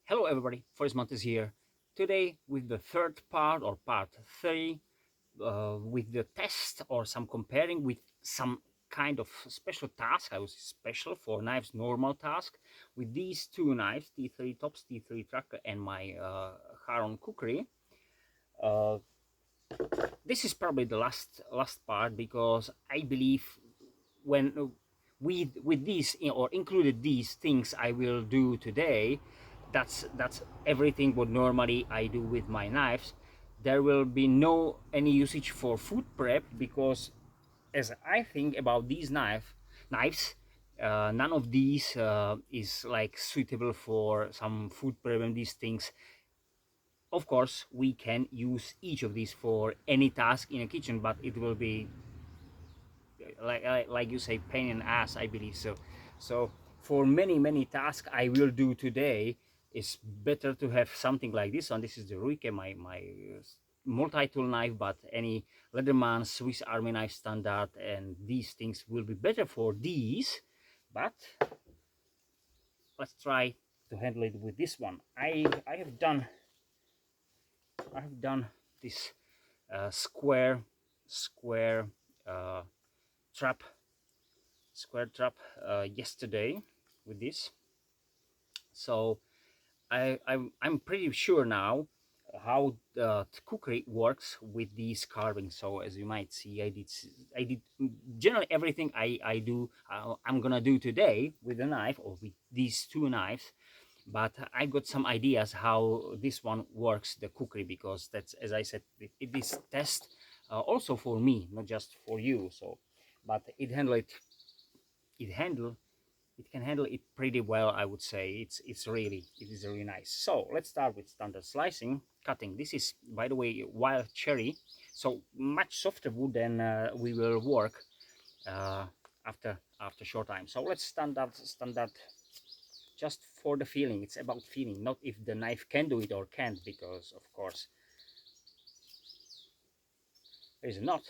Hello everybody, Forest Montes here. Today with the third part or part 3 with the test or some comparing with some kind of special task. I was special for knives normal task with these two knives, T3 Tops, T3 Tracker and my Charon Kukri. Uh, this is probably the last part because I believe when with these or included these things I will do today, that's everything what normally I do with my knives. There will be no any usage for food prep because as I think about these knives, none of these is like suitable for some food prep and these things. Of course we can use each of these for any task in a kitchen, but it will be like you say, pain in the ass, I believe. So for many tasks I will do today, it's better to have something like this one. This is the Ruike, my multi-tool knife, but any Leatherman Swiss Army knife standard, and these things will be better for these. But let's try to handle it with this one. I have done this square uh, trap square trap yesterday with this. So I'm pretty sure now how the Kukri works with these carvings. So as you might see, I did generally everything I do I'm gonna do today with a knife or with these two knives, but I got some ideas how this one works, the Kukri, because that's, as I said, it is test also for me, not just for you. So but it can handle it pretty well, I would say. It is really nice. So let's start with standard slicing cutting. This is, by the way, wild cherry, so much softer wood than we will work after short time. So let's standard just for the feeling. It's about feeling, not if the knife can do it or can't, because of course there is not.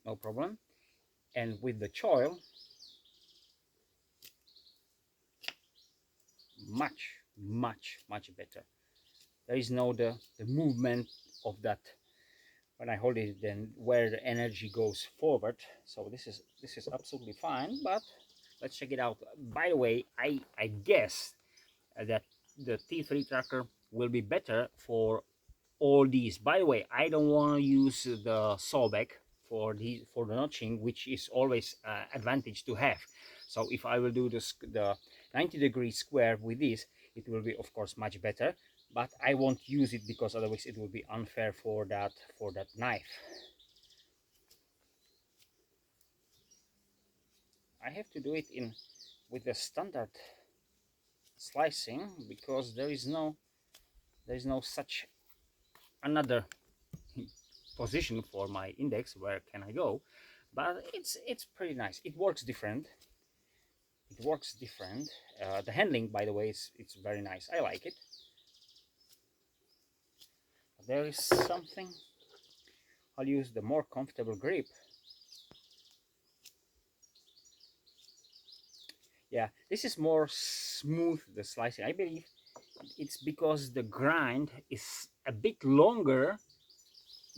No problem. And with the choil, much better. There is no the movement of that when I hold it, then where the energy goes forward. So this is absolutely fine. But let's check it out. By the way, I guess that the T3 tracker will be better for all these. By the way, I don't want to use the sawback for the notching, which is always advantage to have. So if I will do this, the 90-degree square with this, it will be of course much better, but I won't use it because otherwise it will be unfair for that knife. I have to do it in with the standard slicing because there is no such another position for my index where can I go. But it's pretty nice. It works different. The handling, by the way, it's very nice. I like it. There is something, I'll use the more comfortable grip. Yeah, this is more smooth, the slicing. I believe it's because the grind is a bit longer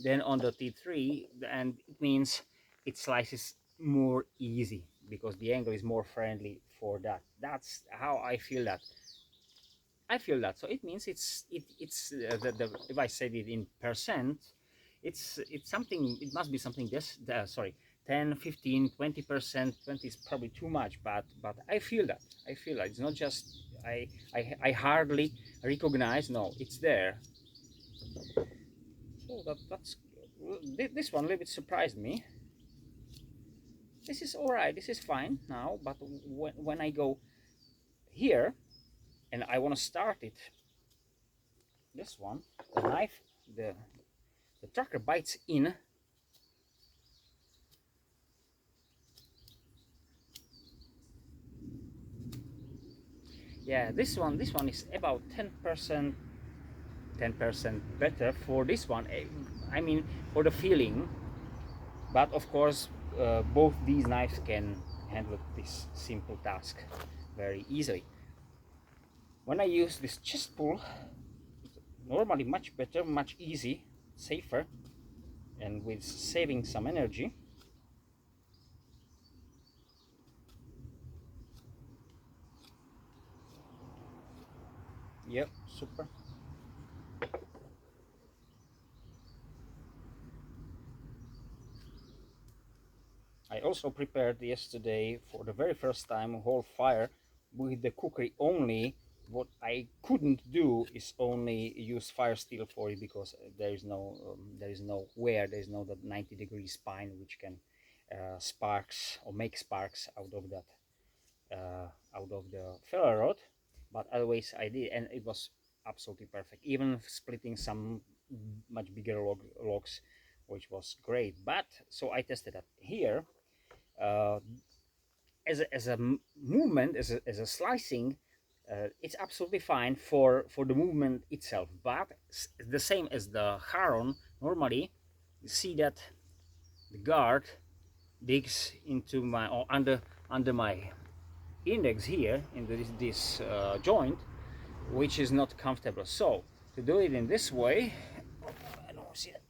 than on the T3, and it means it slices more easy because the angle is more friendly for that. That's how I feel that. So it means it's if I said it in percent, it's something, it must be something this sorry, 10, 15, 20%. 20 is probably too much, but I feel that. It's not just I hardly recognize. No, it's there. So that's this one a little bit surprised me. This is all right, this is fine now, but when I go here and I want to start it, this one, the knife, the tracker bites in. Yeah, this one is about 10% better for this one. I mean, for the feeling. But of course both these knives can handle this simple task very easily. When I use this chest pull, it's normally much better, much easy, safer, and with saving some energy. Yep, super. I also prepared yesterday for the very first time a whole fire with the Kukri only. What I couldn't do is only use fire steel for it, because there is no that 90-degree spine which can sparks or make sparks out of that out of the ferro rod. But otherwise I did, and it was absolutely perfect, even splitting some much bigger logs, which was great. But so I tested that here. uh, as a movement, as a slicing, it's absolutely fine for the movement itself. But the same as the Charon, normally you see that the guard digs into my, or under my index here in this joint, which is not comfortable. So to do it in this way, I don't see that.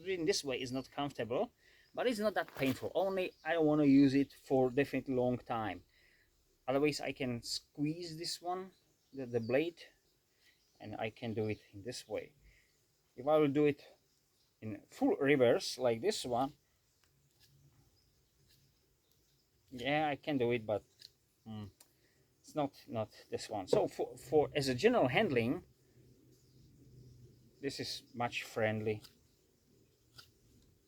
In this way is not comfortable, but it's not that painful. Only I don't want to use it for definitely long time. Otherwise I can squeeze this one, the blade, and I can do it in this way. If I will do it in full reverse like this one, yeah, I can do it, but it's not this one. So for as a general handling, this is much friendly.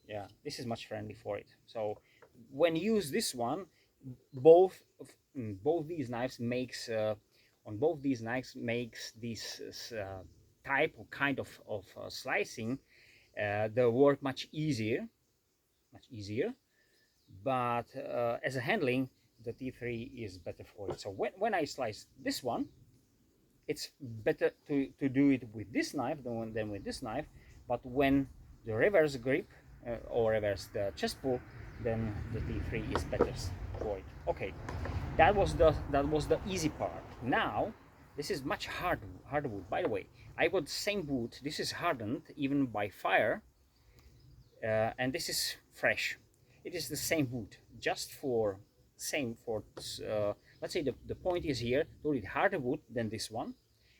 Yeah, this is much friendly for it. So when you use this one, both both these knives makes on both these knives makes this type or kind of slicing the work much easier, much easier. But as a handling, the T3 is better for it. So when I slice this one, it's better to do it with this knife than with this knife. But when the reverse grip or reverse the chest pull, then the T3 is better for it. Okay, that was the easy part. Now this is much harder wood. By the way, I got the same wood. This is hardened even by fire, and this is fresh. It is the same wood, just for same for let's say the point is here to it harder wood than this one,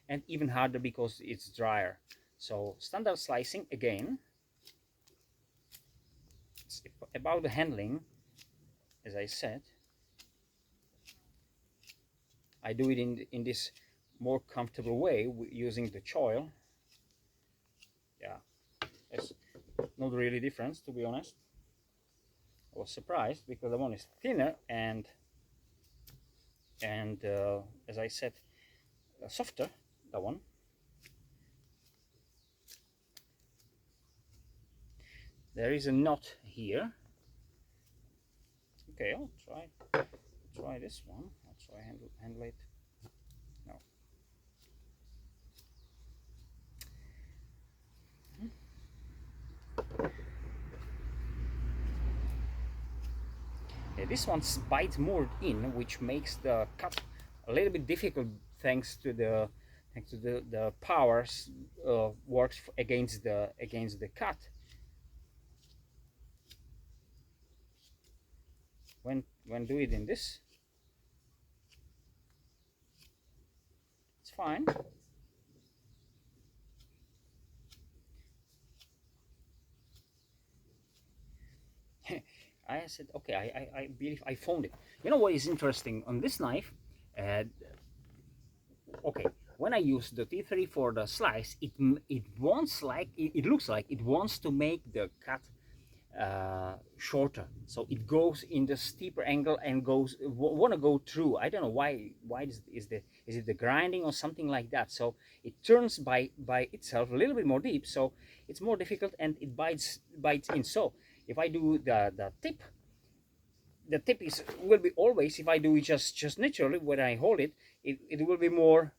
and even harder because it's drier. So standard slicing again. It's about the handling, as I said. I do it in this more comfortable way using the choil. Yeah, it's not really difference, to be honest. I was surprised because the one is thinner and as I said, softer. That one. There is a knot here. Okay, I'll try this one. I'll try handle it. No. Yeah, this one bites more in, which makes the cut a little bit difficult, thanks to the powers works against the cut. When do it in this, it's fine. I said, okay, I believe I found it. You know what is interesting on this knife? Okay, when I use the T3 for the slice, it wants like it looks like it wants to make the cut shorter, so it goes in the steeper angle and goes want to go through. I don't know why is it the grinding or something like that. So it turns by itself a little bit more deep, so it's more difficult and it bites in. So if I do the tip is will be always, if I do it just naturally when I hold it, it will be more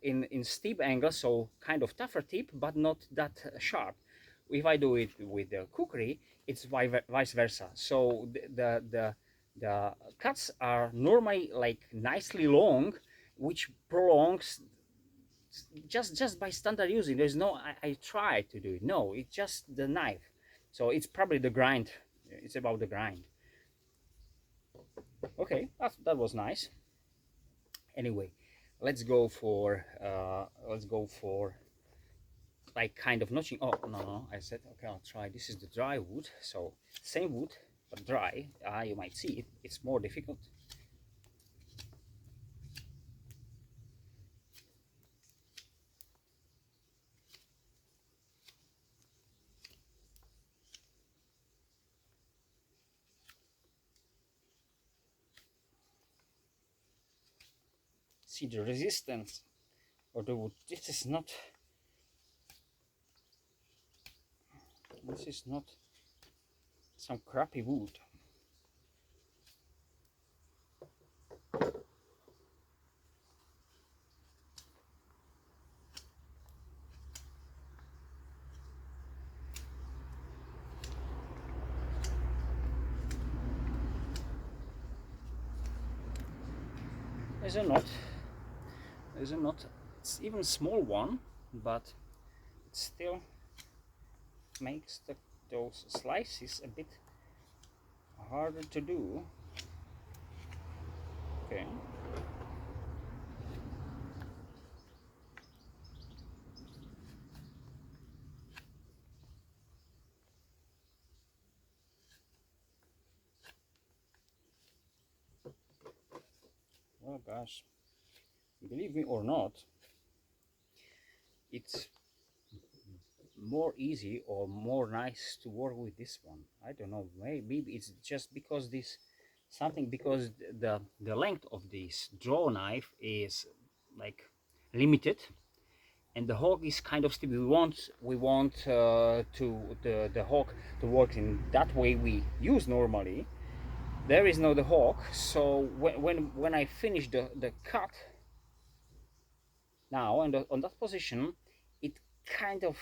in steep angle, so kind of tougher tip, but not that sharp. If I do it with the Kukri, it's vice versa. So the cuts are normally like nicely long, which prolongs just by standard using. There's no I try to do it. No, it's just the knife. So it's probably the grind. It's about the grind. Okay, that was nice. Anyway, let's go for like kind of notching. Oh no, I said okay, I'll try. This is the dry wood, so same wood but dry. You might see it. It's more difficult. See the resistance or the wood. This is not some crappy wood. There's a knot. There's a knot. It's even small one, but it still makes those slices a bit harder to do. Okay. Well, gosh, believe me or not, it's more easy or more nice to work with this one. I don't know, maybe it's just because this something, because the length of this draw knife is like limited, and the hawk is kind of steep. We want to the hawk to work in that way we use normally. There is no the hawk, so when I finish the cut now and on that position, it kind of,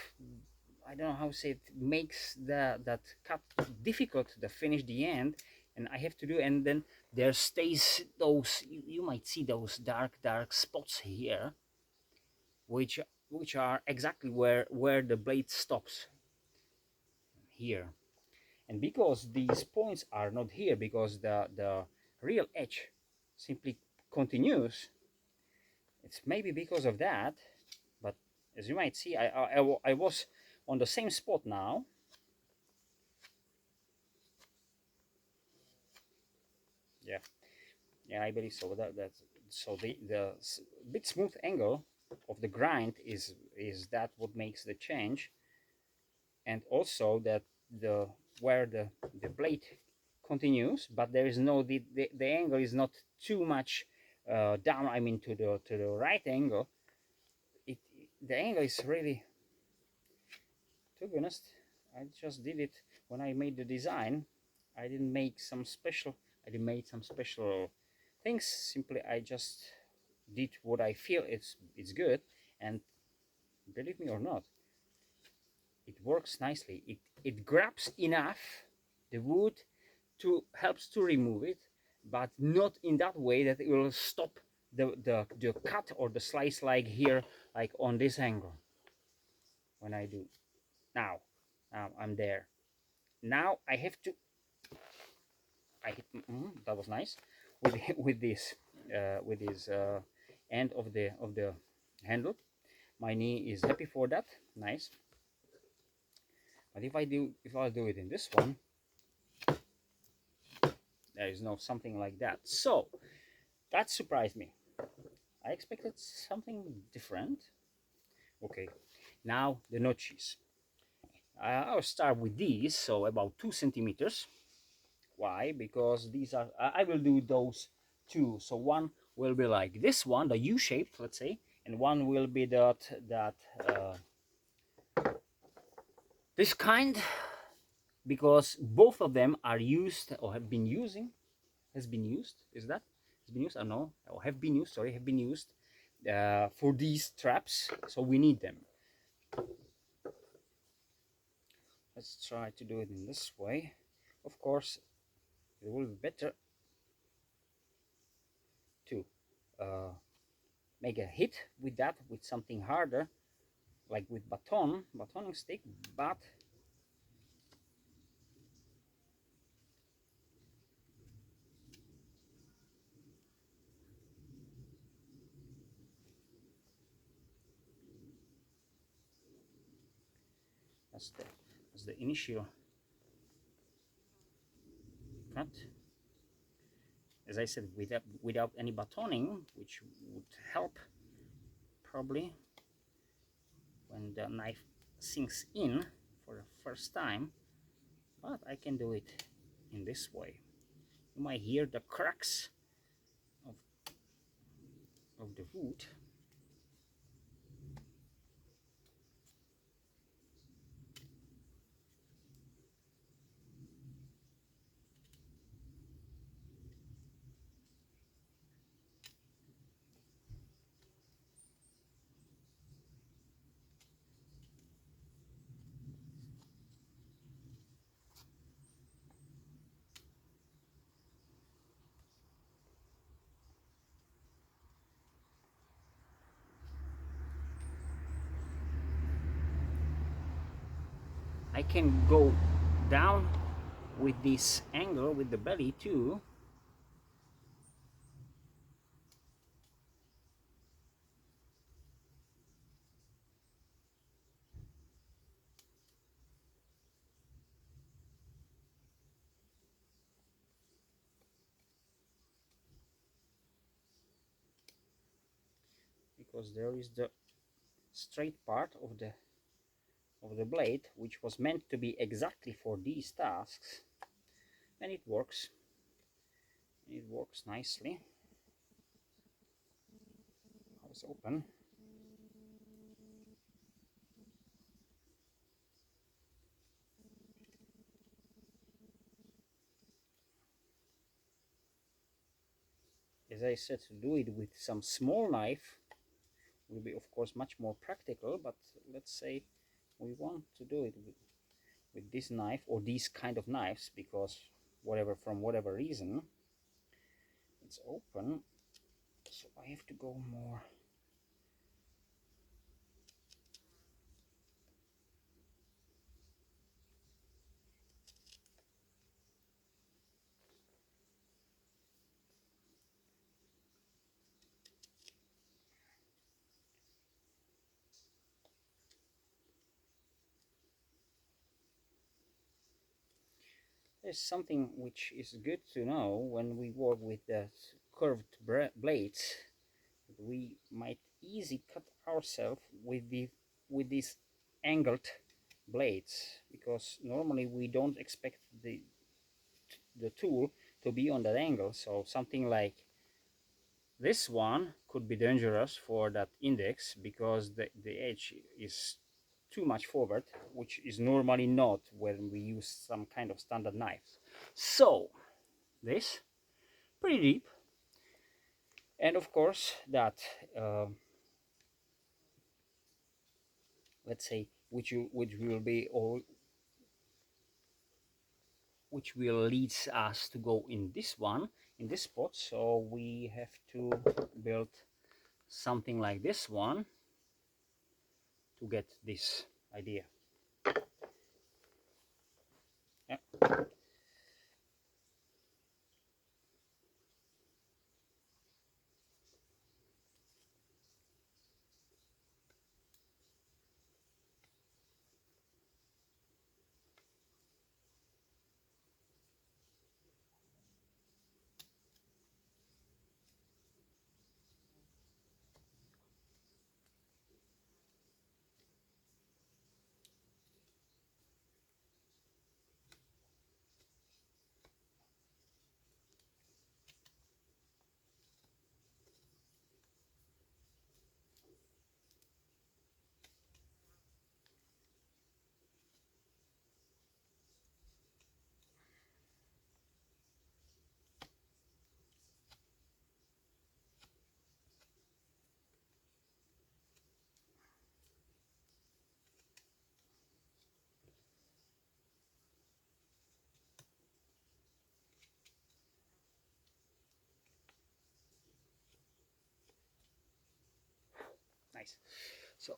I don't know how to say it, makes that cut difficult to finish the end, and I have to do, and then there stays those, you might see those dark spots here, which are exactly where the blade stops here. And because these points are not here, because the real edge simply continues, it's maybe because of that. But as you might see, I was on the same spot now. Yeah, yeah, I believe so. That's so the bit smooth angle of the grind is that what makes the change, and also that the where the blade continues, but there is no the angle is not too much down. I mean to the right angle. It the angle is really, to be honest, I just did it when I made the design. I didn't make some special. I didn't make some special things. Simply, I just did what I feel it's good, and believe me or not, it works nicely. It grabs enough the wood to helps to remove it, but not in that way that it will stop the cut or the slice like here, like on this angle. When I do now, I'm there. Now I have to. I hit. That was nice with with this end of the handle. My knee is happy for that. Nice. But if I do it in this one, there is no something like that. So that surprised me. I expected something different. Okay, now the notches. I'll start with these, so about 2 centimeters. Why? Because these are, I will do those two. So one will be like this one, the U shape, let's say, and one will be that this kind, because both of them are used or have been using, has been used. Is that has been used? I don't know, or have been used. Sorry, have been used for these traps. So we need them. Let's try to do it in this way. Of course, it will be better to uh, make a hit with that, with something harder, like with batoning stick, but as the initial cut. As I said, without any batoning, which would help probably when the knife sinks in for the first time, but I can do it in this way. You might hear the cracks of, of the wood. I can go down with this angle with the belly too, because there is the straight part of the blade, which was meant to be exactly for these tasks, and it works. It works nicely. I was open. As I said, to do it with some small knife will be of course much more practical, but let's say we want to do it with this knife or these kind of knives because from whatever reason it's open, so I have to go more. There's something which is good to know when we work with the curved blades. We might easily cut ourselves with these angled blades, because normally we don't expect the tool to be on that angle. So something like this one could be dangerous for that index because the edge is too much forward, which is normally not when we use some kind of standard knives. So this pretty deep, and of course that let's say which will be all which will lead us to go in this one, in this spot. So we have to build something like this one to get this idea. Yeah. Nice. So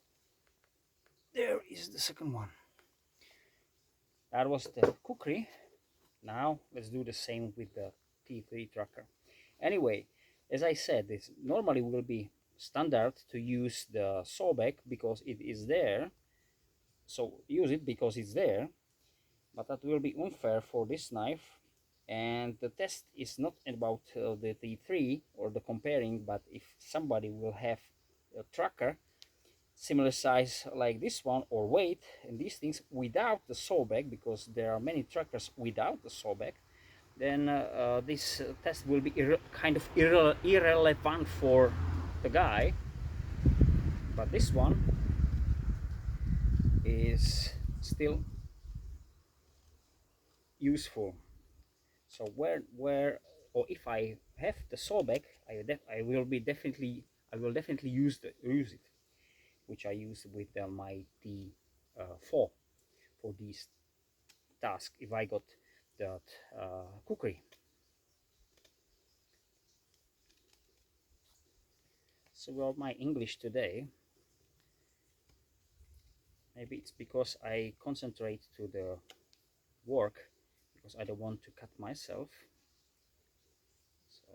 there is the second one. That was the Kukri. Now let's do the same with the T3 tracker. Anyway, as I said, this normally will be standard to use the sawback because it is there. So use it because it's there, but that will be unfair for this knife. And the test is not about the T3 or the comparing, but if somebody will have a tracker similar size like this one or weight and these things without the sawback, because there are many trackers without the sawback, then this test will be kind of irrelevant for the guy. But this one is still useful. So where or if I have the sawback, I will definitely use it, which I use with my T4 for these tasks if I got that Kukri. So well, my English today, maybe it's because I concentrate to the work because I don't want to cut myself. So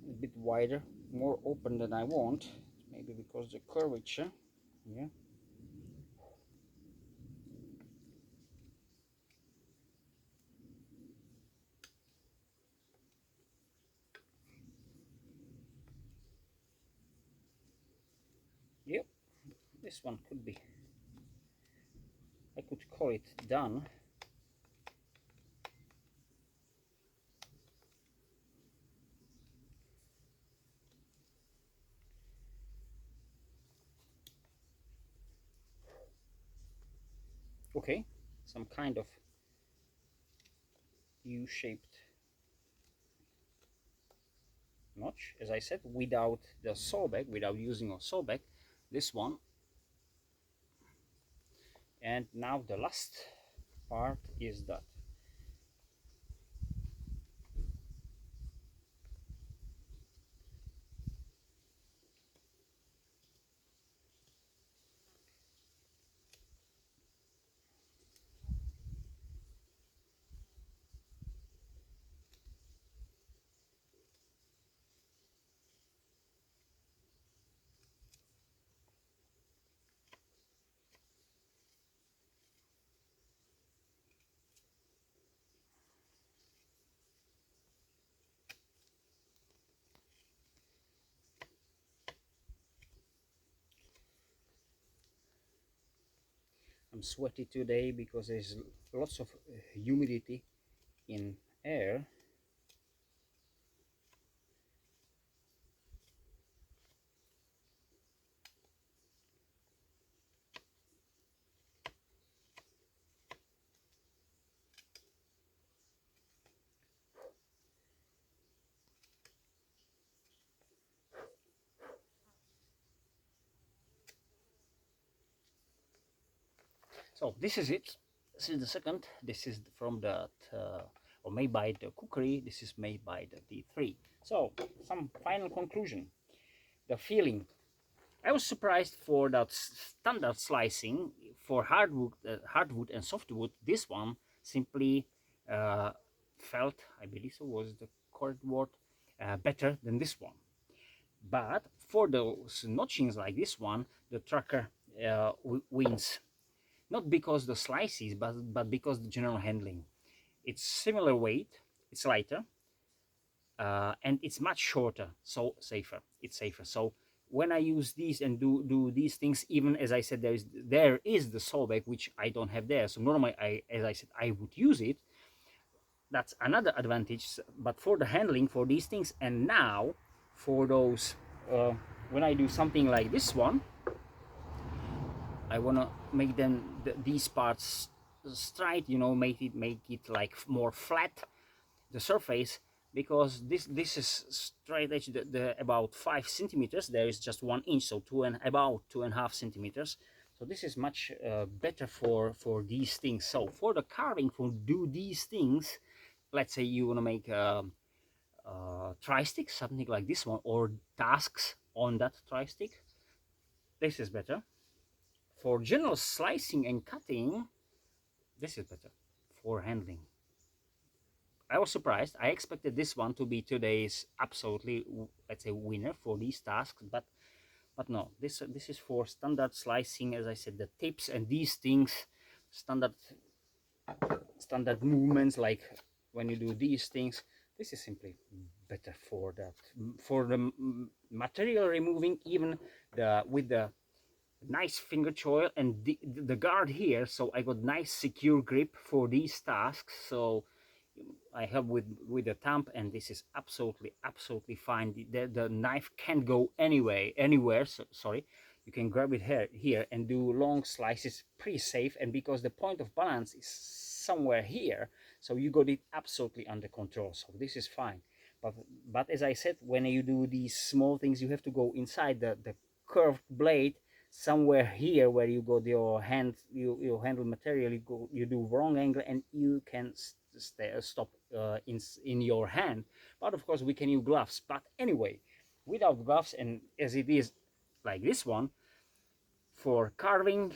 a bit wider, more open than I want, maybe because the curvature. Yeah. Yep, this one could be, I could call it done. Okay, some kind of U-shaped notch, as I said, without the sawback, without using a sawback, this one. And now the last part is that. I'm sweaty today because there's lots of humidity in air. So this is it. This is the second. This is from the or made by the Kukri. This is made by the D3. So some final conclusion. the feeling. I was surprised for that standard slicing for hardwood and softwood. This one simply uh, felt, I believe so was the correct word, better than this one. But for those notchings like this one, the tracker wins. Not because the slices, but because the general handling. It's similar weight, it's lighter, and it's much shorter, so safer. It's safer. So when I use these and do these things, even as I said, there is the sawback which I don't have there. So normally, as I said, I would use it. That's another advantage. But for the handling for these things, and now for those, uh, when I do something like this one, I wanna make them these parts straight. Make it like more flat, the surface, because this is straight edge, the about 5 centimeters. There is just 1 inch, so about 2.5 centimeters. So this is much better for these things. So for the carving, for do these things, let's say you want to make a tri-stick, something like this one, or tasks on that tri-stick, this is better. For general slicing and cutting, this is better. For handling, I was surprised. I expected this one to be today's absolutely, let's say, winner for these tasks, but no. This is for standard slicing, as I said, the tips and these things, standard standard movements, like when you do these things. This is simply better for that. For the material removing, even with the nice finger choil and the guard here, so I got nice secure grip for these tasks. So I have with the thumb, and this is absolutely fine. The knife can't go anywhere. So, sorry, you can grab it here and do long slices pretty safe. And because the point of balance is somewhere here, so you got it absolutely under control. So this is fine. But as I said, when you do these small things, you have to go inside the curved blade somewhere here where you got your hand, you handle material, you do wrong angle, and you can stop in your hand. But of course we can use gloves. But anyway, without gloves, and as it is like this one, for carving,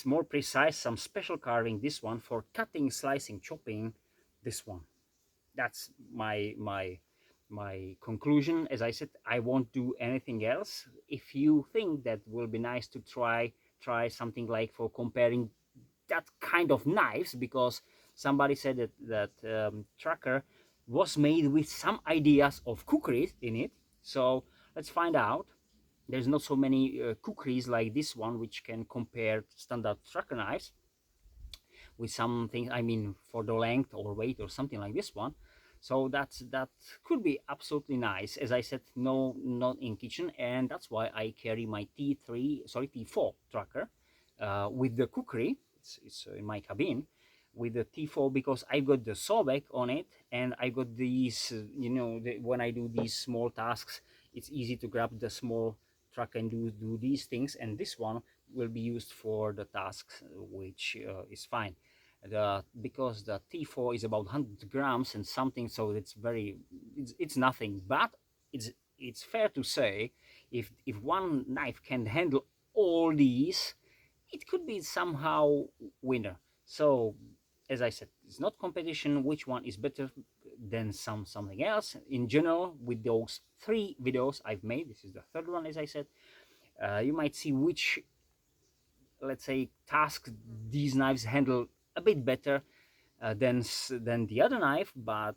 more precise, some special carving, this one. For cutting, slicing, chopping, this one. That's my conclusion. As I said, I won't do anything else. If you think that will be nice to try something like for comparing that kind of knives, because somebody said that tracker was made with some ideas of Kukri in it. So let's find out. There's not so many Kukris like this one which can compare standard tracker knives with something, I mean, for the length or weight or something like this one. So that could be absolutely nice. As I said, no, not in kitchen, and that's why I carry my T4 tracker with the Kukri. It's in my cabin with the T4, because I got the sawback on it, and I got these, when I do these small tasks, it's easy to grab the small track and do these things. And this one will be used for the tasks, which is fine. Because the T4 is about 100 grams and something, so it's nothing. But it's fair to say, if one knife can handle all these, it could be somehow winner. So as I said, it's not competition which one is better than something else. In general, with those 3 videos I've made, this is the 3rd one, as I said, you might see which, let's say, tasks these knives handle a bit better than the other knife. But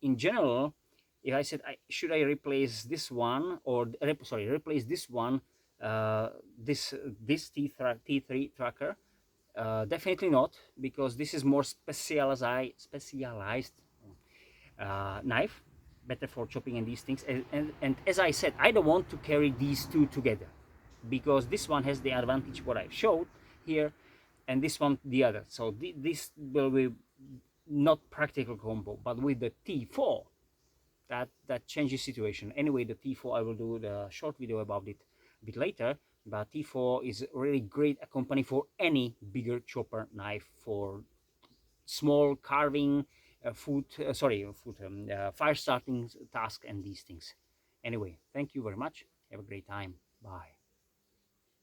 in general, if I said, should I replace this one, or replace this one, this T3 tracker, definitely not, because this is more specialized knife, better for chopping and these things. And as I said, I don't want to carry these two together, because this one has the advantage what I showed here, and this one the other. So this will be not practical combo. But with the T4, that changes situation. Anyway, the T4, I will do the short video about it a bit later. But T4 is really great a company for any bigger chopper knife, for small carving, fire starting task, and these things. Anyway, thank you very much. Have a great time. Bye.